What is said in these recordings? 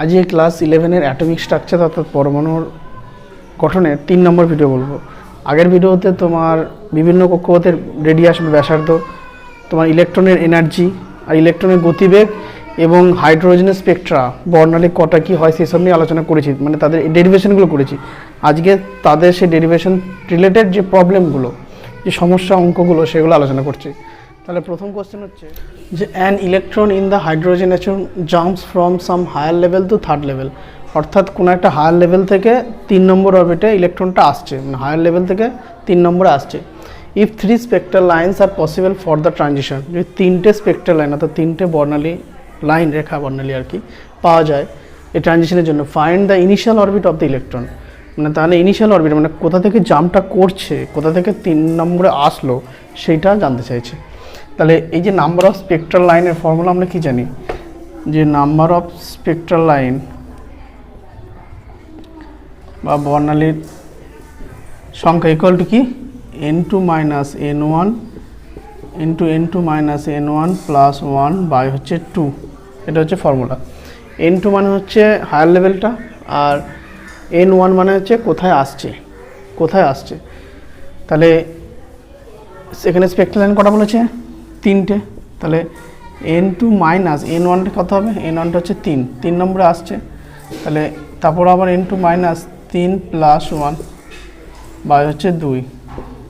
আজকে class 11-এর atomic structure অর্থাৎ পরমাণুর গঠনের 3 নম্বর ভিডিও বলবো। আগের ভিডিওতে তোমার বিভিন্ন কক্ষপথের রেডিয়াস ব্যাসার্ধ, তোমার ইলেকট্রনের এনার্জি আর ইলেকট্রনের গতিবেগ এবং হাইড্রোজেনের স্পেকট্রা বর্ণালী কটা কী হয় সেসব নিয়ে আলোচনা করেছি, মানে তাদের ডেরিভেশনগুলো করেছি। আজকে তাদের সেই ডেরিভেশন রিলেটেড যে প্রবলেমগুলো, যে সমস্যা অঙ্কগুলো, সেগুলো আলোচনা করছি। তাহলে প্রথম কোশ্চেন হচ্ছে যে an electron in the hydrogen atom jumps from some higher level to third level, অর্থাৎ কোনো একটা হায়ার লেভেল থেকে 3 নম্বর অরবিটে ইলেকট্রনটা আসছে, মানে হায়ার লেভেল থেকে 3 নম্বরে আসছে। If 3 spectral lines are possible for the transition, যদি 3টে স্পেকট্রাল লাইন অর্থাৎ 3টে বর্ণালী লাইন, রেখা বর্ণালী আর কি পাওয়া যায় এই ট্রানজিশনের জন্য, find the initial orbit of the electron. মানে তাহলে ইনিশিয়াল অরবিট মানে কোথা থেকে জাম্পটা করছে, কোথা থেকে 3 নম্বরে আসলো, সেইটা জানতে চাইছে। তাহলে এই যে নাম্বার অফ স্পেকট্রাল লাইনের ফর্মুলা আমরা কি জানি, যে নাম্বার অফ স্পেকট্রাল লাইন বা বর্ণালীর সংখ্যা ইকুয়াল টু কি n2 minus n1 into n2 minus n1 plus 1 by হচ্ছে 2। এটা হচ্ছে ফর্মুলা। n2 মানে হচ্ছে হায়ার লেভেলটা, আর n1 মানে হচ্ছে কোথায় আসছে। তাহলে এখানে স্পেকট্রাল লাইন কটা বলেছে, 3টে। তাহলে n2 মাইনাস n1টা কত হবে, n1টা হচ্ছে 3 নম্বরে আসছে। তাহলে তারপর আবার n2 মাইনাস 3 প্লাস 1 বাই হচ্ছে 2,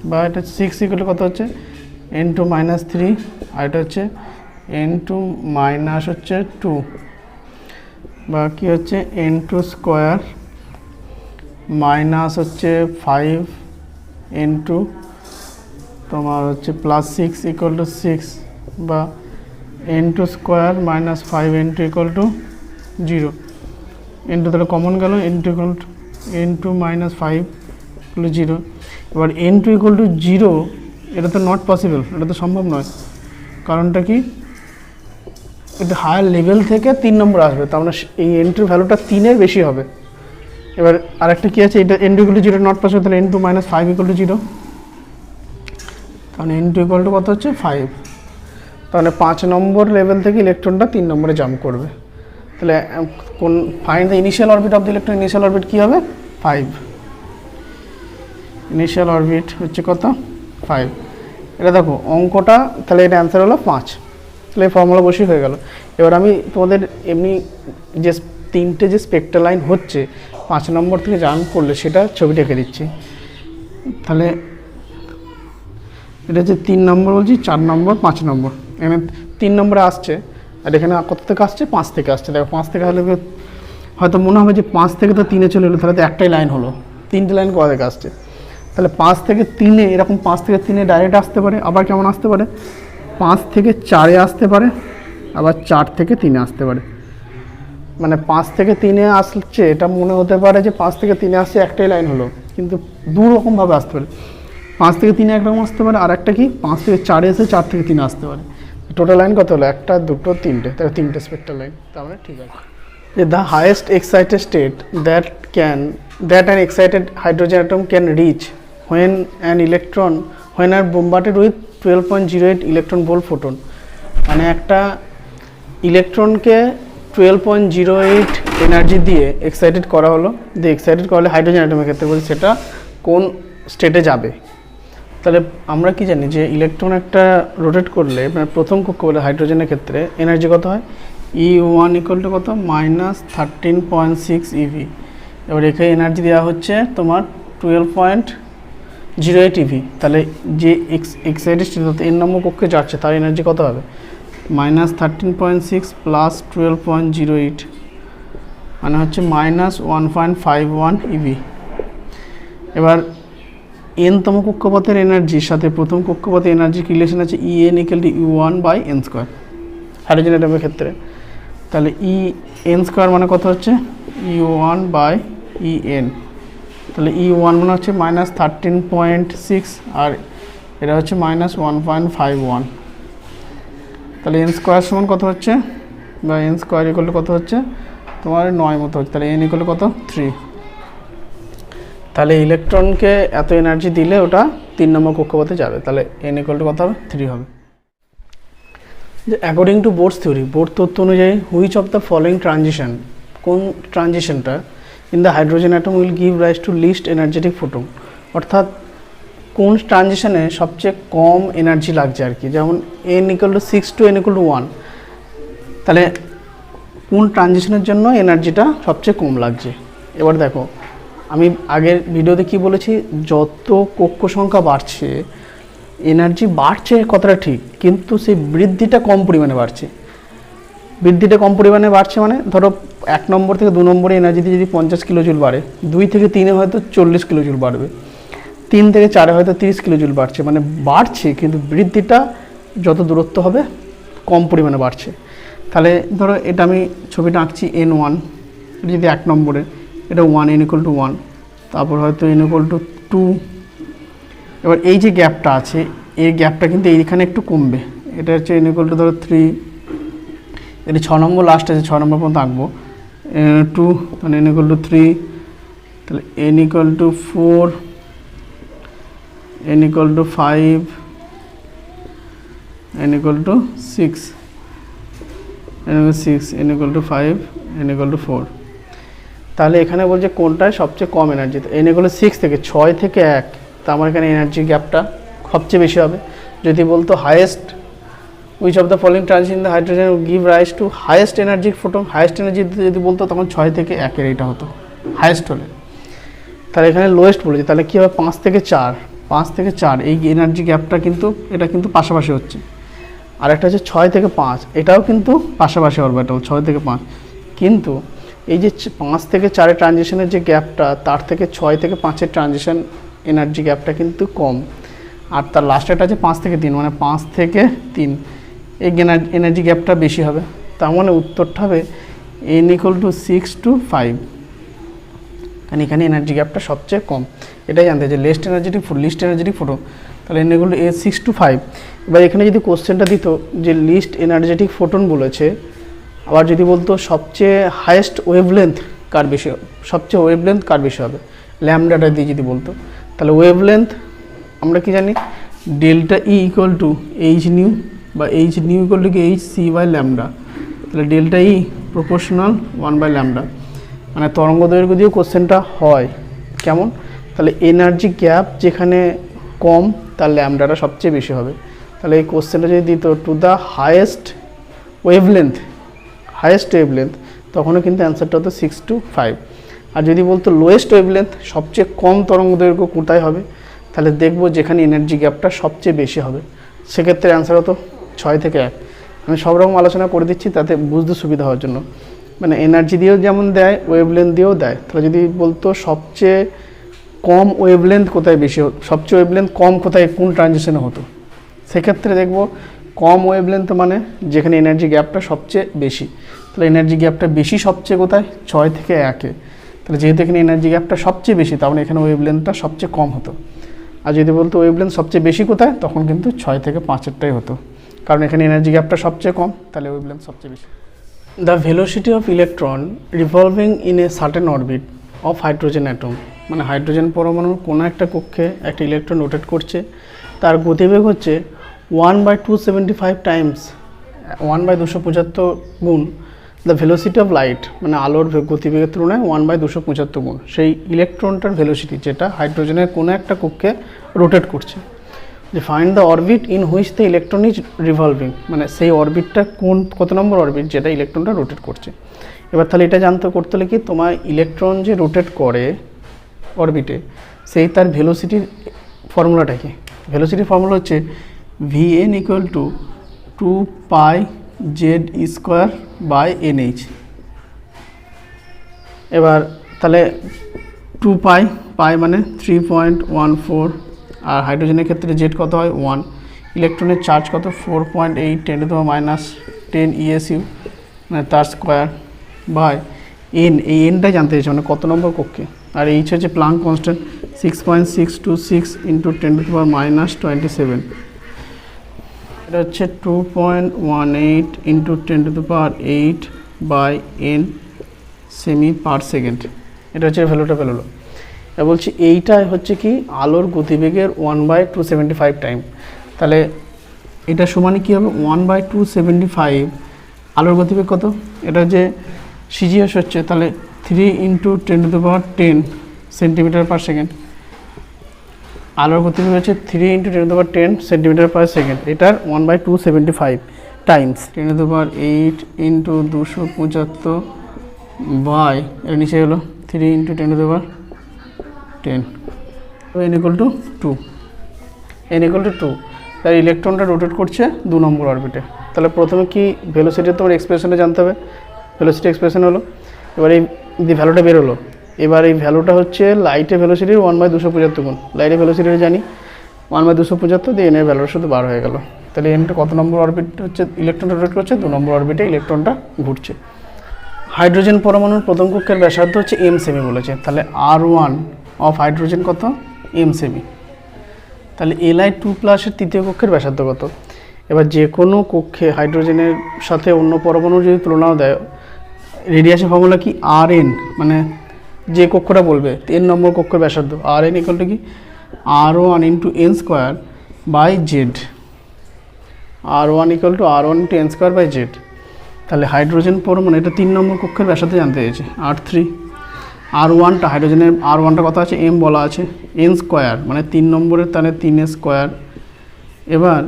বা এটা 6 ইকুয়াল কত হচ্ছে n2 মাইনাস 3, আর এটা হচ্ছে n2 মাইনাস হচ্ছে 2, বা কি হচ্ছে n2 স্কোয়ার মাইনাস হচ্ছে 5 n2 তোমার হচ্ছে প্লাস 6 ইকুয়াল টু 6, বা n2 square minus 5 n2 equal to 0। n2 তাহলে কমন গেল, n2 equal to n2 minus 5 equal to 0। এবার n2 ইকুয়াল টু 0 এটা তো নট পসিবল, এটা তো সম্ভব নয়। কারণটা কি, এটা হায়ার লেভেল থেকে 3 নম্বর আসবে, তার মানে এই n2 ভ্যালুটা 3-এর বেশি হবে। এবার আরেকটা কি আছে, এটা n2 equal to 0 not possible, তাহলে n2 মাইনাস 5 ইকুয়াল টু 0, তাহলে n2 ইকুয়াল টু কত হচ্ছে 5। তাহলে 5 নম্বর লেভেল থেকে ইলেকট্রনটা 3 নম্বরে জাম্প করবে। তাহলে কোন find the initial orbit of the electron, initial orbit কী হবে 5, ইনিশিয়াল অরবিট হচ্ছে কত 5। এটা দেখো অঙ্কটা, তাহলে এটা অ্যান্সার হলো 5। তাহলে এই ফর্মুলা বসেই হয়ে গেল। এবার আমি তোমাদের এমনি যে 3টে যে স্পেকট্রাল লাইন হচ্ছে 5 নম্বর থেকে জাম্প করলে সেটা ছবিটা এঁকে দিচ্ছি। তাহলে এটা হচ্ছে 3 নম্বর বলছি, 4 নম্বর, 5 নম্বর। এখানে 3 নম্বরে আসছে, আর এখানে কত থেকে আসছে 5 থেকে আসছে। দেখো 5 থেকে হলে হয়তো মনে হবে যে 5 থেকে তো 3-এ চলে এলো, তাহলে তো একটাই লাইন হলো, 3টে লাইন কোথা থেকে আসছে। তাহলে 5 থেকে 3-এ এরকম 5 থেকে 3-এ ডাইরেক্ট আসতে পারে, আবার কেমন আসতে পারে 5 থেকে 4-এ আসতে পারে, আবার 4 থেকে 3-এ আসতে পারে। মানে 5 থেকে 3-এ আসছে, এটা মনে হতে পারে যে 5 থেকে 3-এ আসছে একটাই লাইন হলো, কিন্তু দু রকমভাবে আসতে পারে। 5 থেকে 3-এ একরকম আসতে পারে, আর একটা কি 5 থেকে 4-এ এসে 4 থেকে 3-এ আসতে পারে। টোটাল লাইন কত হলো, 1, 2, 3টে, তাহলে 3টে স্পেকট্রাল লাইন। তার মানে ঠিক আছে যে the highest excited state that an excited hydrogen atom can reach when an electron are bombarded with 12.08 electron volt photon. মানে একটা ইলেকট্রনকে 12.08 এনার্জি দিয়ে এক্সাইটেড করা হলো, দিয়ে এক্সাইটেড করা হলে হাইড্রোজেন অ্যাটমের ক্ষেত্রে বলছি সেটা কোন স্টেটে যাবে। তাহলে আমরা কি জানি যে ইলেকট্রন একটা রোটেট করলে, মানে প্রথম কক্ষ বলে হাইড্রোজেনের ক্ষেত্রে এনার্জি কত হয়, E1 ইকুয়াল টু কত মাইনাস 13.6 EV। এবার এখানে এনার্জি দেওয়া হচ্ছে তোমার 12.08 EV। তাহলে যে এক্সাইটেড স্টেট অর্থাৎ n নম্বর কক্ষে যাচ্ছে তার এনার্জি কত হবে, মাইনাস 13.6 প্লাস 12.08, মানে হচ্ছে মাইনাস 1.51 EV। এবার n-তম কক্ষপথের এনার্জির সাথে প্রথম কক্ষপথের এনার্জির রিলেশন আছে En equal to U1 by n square hydrogen অ্যাটমের ক্ষেত্রে। তাহলে En স্কোয়ার মানে কত হচ্ছে U1 বাই En। তাহলে E1 মানে হচ্ছে মাইনাস 13.6, আর এটা হচ্ছে মাইনাস 1.51। তাহলে n স্কোয়ার সমান কত হচ্ছে, বা n স্কোয়ার ইকুয়াল টু কত হচ্ছে তোমার 9 মতো হচ্ছে। তাহলে n ইকুয়াল টু কত 3। তাহলে ইলেকট্রনকে এত এনার্জি দিলে ওটা 3 নম্বর কক্ষপথে যাবে, তাহলে n ইকুয়াল টু কত হবে 3 হবে। যে according to Bohr's theory, Bohr তত্ত্ব অনুযায়ী which of the following transition কোন ট্রানজিশনটা in the hydrogen atom will give rise to least energetic photon, অর্থাৎ কোন ট্রানজিশনে সবচেয়ে কম এনার্জি লাগছে আর কি। যেমন n=6 to n=1, তাহলে কোন ট্রানজিশনের জন্য এনার্জিটা সবচেয়ে কম লাগছে। এবার দেখো আমি আগের ভিডিওতে কি বলেছি, যত কক্ষ সংখ্যা বাড়ছে এনার্জি বাড়ছে কথাটা ঠিক, কিন্তু সেই বৃদ্ধিটা কম পরিমাণে বাড়ছে। বৃদ্ধিটা কম পরিমাণে বাড়ছে মানে ধরো 1 নম্বর থেকে 2 নম্বরে এনার্জিতে যদি 50 কিলোজুল বাড়ে, 2 থেকে 3-এ হয়তো 40 কিলোজুল বাড়বে, 3 থেকে 4-এ হয়তো 30 কিলোজুল বাড়ছে, মানে বাড়ছে কিন্তু বৃদ্ধিটা যত দূরত্ব হবে কম পরিমাণে বাড়ছে। তাহলে ধরো এটা আমি ছবিটা আঁকছি n1, এটা যদি 1 নম্বরে, এটা 1, n=1, তারপর হয়তো n=2। এবার এই যে গ্যাপটা আছে এই গ্যাপটা কিন্তু এইখানে একটু কমবে, এটা হচ্ছে ধরো 3, এটা 6 নম্বর লাস্ট আছে, 6 নম্বর পর্যন্ত আঁকবো, 2, তাহলে n=3, তাহলে n=4, n=5, n=6, n=5, n=4। তাহলে এখানে বলছে কোনটায় সবচেয়ে কম এনার্জি, n=6 থেকে 6 থেকে 1, তা আমার এখানে এনার্জি গ্যাপটা সবচেয়ে বেশি হবে। যদি বলতো highest which of the following transition the hydrogen give rise two highest energy photon, highest energy যদি বলতো তখন 6 থেকে 1-এর এটা হতো হাইয়েস্ট হলে। তাহলে এখানে লোয়েস্ট বলেছে, তাহলে কী হবে 5 থেকে 4, 5 থেকে 4 এই এনার্জি গ্যাপটা কিন্তু এটা কিন্তু পাশাপাশি হচ্ছে। আর একটা হচ্ছে 6 থেকে 5, এটাও কিন্তু পাশাপাশি অরবিটাল 6 থেকে 5, কিন্তু এই যে 5 থেকে 4-এর ট্রানজিশনের যে গ্যাপটা তার থেকে 6 থেকে 5-এর ট্রানজিশন এনার্জি গ্যাপটা কিন্তু কম। আর তার লাস্টেরটা আছে 5 থেকে 3, মানে 5 থেকে 3 এই এনার্জি গ্যাপটা বেশি হবে। তার মানে উত্তরটা হবে n=6 to 5, কারণ এখানে এনার্জি গ্যাপটা সবচেয়ে কম। এটাই জানতে যে লিস্ট এনার্জেটিক ফোটন, তাহলে n=6 to 5। এবার এখানে যদি কোশ্চেনটা দিত যে লিস্ট এনার্জেটিক ফোটন বলেছে, আবার যদি বলতো সবচেয়ে হাইয়েস্ট ওয়েভলেন্থ কার বেশি, সবচেয়ে ওয়েভলেন্থ কার বেশি হবে, ল্যামডাটা দিয়ে যদি বলতো, তাহলে ওয়েভলেন্থ আমরা কি জানি delta E equal to H new, বা এইচ নিউ ইকুয়াল টু কি এইচ সি বাই ল্যামডা, তাহলে ডেল্টা ই প্রপোর্শনাল 1/λ। মানে তরঙ্গ দৈর্ঘ্য দিয়েও কোশ্চেনটা হয় কেমন, তাহলে এনার্জি গ্যাপ যেখানে কম তার ল্যামডাটা সবচেয়ে বেশি হবে। তাহলে এই কোশ্চেনটা যদি দিত টু দ্য হাইয়েস্ট ওয়েভলেন্থ তখনও কিন্তু অ্যান্সারটা হতো 6 to 5। আর যদি বলতো লোয়েস্ট ওয়েভলেন্থ সবচেয়ে কম তরঙ্গ দৈর্ঘ্য কোথায় হবে, তাহলে দেখবো যেখানে এনার্জি গ্যাপটা সবচেয়ে বেশি হবে, সেক্ষেত্রে অ্যান্সার হতো 6 থেকে 1। আমি সব রকম আলোচনা করে দিচ্ছি তাতে বুঝতে সুবিধা হওয়ার জন্য, মানে এনার্জি দিয়েও যেমন দেয় ওয়েভলেন্থ দিয়েও দেয়। তাহলে যদি বলতো সবচেয়ে কম ওয়েভলেন্থ কোথায় বেশি হতো, সবচেয়ে ওয়েভলেন্থ কম কোথায় কোন ট্রানজিশনে হতো, সেক্ষেত্রে দেখব কম ওয়েভলেন্থ মানে যেখানে এনার্জি গ্যাপটা সবচেয়ে বেশি। তাহলে এনার্জি গ্যাপটা বেশি সবচেয়ে কোথায় 6 থেকে 1-এ, তাহলে যেহেতু এখানে এনার্জি গ্যাপটা সবচেয়ে বেশি তাহলে এখানে ওয়েভলেন্থটা সবচেয়ে কম হতো। আর যদি বলতো ওয়েভলেন্থ সবচেয়ে বেশি কোথায়, তখন কিন্তু 6 থেকে 5-এরটাই হতো, কারণ এখানে এনার্জি গ্যাপটা সবচেয়ে কম, তাহলে ওয়েভলেন্থ সবচেয়ে বেশি। The velocity of electron revolving in a certain orbit of hydrogen atom, মানে হাইড্রোজেন পরমাণুর কোনো একটা কক্ষে একটা ইলেকট্রন রোটেট করছে, তার গতিবেগ হচ্ছে 1/275 টাইমস, 1/275 গুণ দ্য ভেলোসিটি অফ লাইট, মানে আলোর গতিবেগের তুলনায় 1/275 গুণ সেই ইলেকট্রনটার ভেলোসিটি, যেটা হাইড্রোজেনের কোনো একটা কক্ষে রোটেট করছে। যে find the orbit in which the electron is revolving, মানে সেই অরবিটটা কত নম্বর অরবিট যেটা ইলেকট্রনটা রোটেট করছে। এবার তাহলে এটা করতে হলে কি, তোমার ইলেকট্রন যে রোটেট করে অরবিটে সেই তার ভেলোসিটির ফর্মুলাটা কি, ভেলোসিটির ফর্মুলা হচ্ছে vn = 2πz² এবার তাহলে 2π মানে 3.14, আর হাইড্রোজেনের ক্ষেত্রে জেড কত হয় 1, ইলেকট্রনের চার্জ কত 4.8 10⁻10 ESU, মানে তার স্কোয়ার বাই এন, এই এনটাই জানতে চাইছে মানে কত নম্বর কক্ষে। আর এইচ হচ্ছে প্লাঙ্ক কনস্ট্যান্ট 6.626 × 10⁻27, এটা হচ্ছে 2.18 × 10⁸ সেমি পার সেকেন্ড, এটা হচ্ছে ভ্যালুটা পেল। এবার বলছি এইটা হচ্ছে কি আলোর গতিবেগের 1/275 টাইম, তাহলে এটা সমানই কী হবে 1/275, আলোর গতিবেগ কত, এটা হচ্ছে সিজিএস হচ্ছে তাহলে 3 × 10⁻10 সেন্টিমিটার পার সেকেন্ড। আলোর গতিবেগ হচ্ছে 3 × 10⁻10 সেন্টিমিটার পার সেকেন্ড। এটার 1/275 টাইমস 10⁸ × 275 বাই এর নিচে হলো 3 × 10⁻10 n = 2 n = 2। তাই ইলেকট্রনটা রোটেট করছে 2 নম্বর অরবিটে। তাহলে প্রথমে কি ভেলোসিটি তোমার এক্সপ্রেশনটা জানতে হবে। ভেলোসিটি এক্সপ্রেশন হলো, এবার এই ভ্যালুটা বের হলো। এবার এই ভ্যালুটা হচ্ছে লাইটের ভেলোসিটির 1/275 গুণ। লাইটের ভেলোসিটিটা জানি 1/275 দিয়ে এনের ভ্যালুটা শুধু 12 হয়ে গেল। তাহলে এনটা কত নম্বর অরবিট হচ্ছে ইলেকট্রনটা রোটেট করছে, 2 নম্বর অরবিটে ইলেকট্রনটা ঘুরছে। হাইড্রোজেন পরমাণুর প্রথম কক্ষের ব্যাসার্ধ হচ্ছে m সেমি বলেছে। তাহলে R1 অফ হাইড্রোজেন কত? m semi. তাহলে Li2+ এর তৃতীয় কক্ষের ব্যাসার্ধ কত? এবার যে কোনো কক্ষে হাইড্রোজেনের সাথে অন্য পরমাণুর যদি তুলনাও দেয়, রেডিয়াসের ফর্মুলা কি? Rn, মানে যে কক্ষটা বলবে n নম্বর কক্ষের ব্যাসার্ধ। Rn = কি? R1 × n² z। R1 = R1 × n² z। তাহলে হাইড্রোজেন পরমাণু এটা 3 নম্বর কক্ষের ব্যাসার্ধ জানতে চেয়েছে R3। R1টা হাইড্রোজেনের R1টা কত আছে? m বলা আছে, n² মানে 3 নম্বরের, তাহলে 3a²। এবার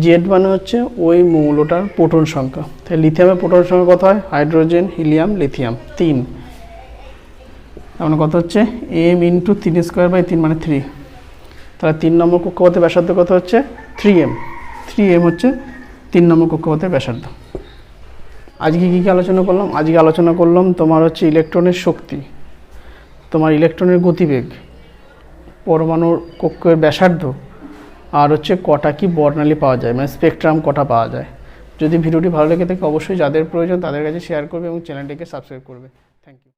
z মানে হচ্ছে ওই মৌলটার প্রোটন সংখ্যা। তাহলে লিথিয়ামের প্রোটন সংখ্যা কত হয়? Hydrogen, helium, lithium 3। তার মানে কত হচ্ছে? m × 3a² মানে 3। তাহলে 3 নম্বর কক্ষপথের ব্যাসার্ধ কত হচ্ছে? 3m। 3m হচ্ছে 3 নম্বর কক্ষপথের ব্যাসার্ধ। আজকে কী আলোচনা করলাম? আজকে আলোচনা করলাম তোমার হচ্ছে ইলেকট্রনের শক্তি, তোমার ইলেকট্রনের গতিবেগ, পরমাণুর কক্ষের ব্যাসার্ধ, আর হচ্ছে কটা কি বর্ণালী পাওয়া যায়, মানে স্পেকট্রাম কটা পাওয়া যায়। যদি ভিডিওটি ভালো লেগে থাকে অবশ্যই যাদের প্রয়োজন তাদের কাছে শেয়ার করবে এবং চ্যানেলটিকে সাবস্ক্রাইব করবে। Thank you.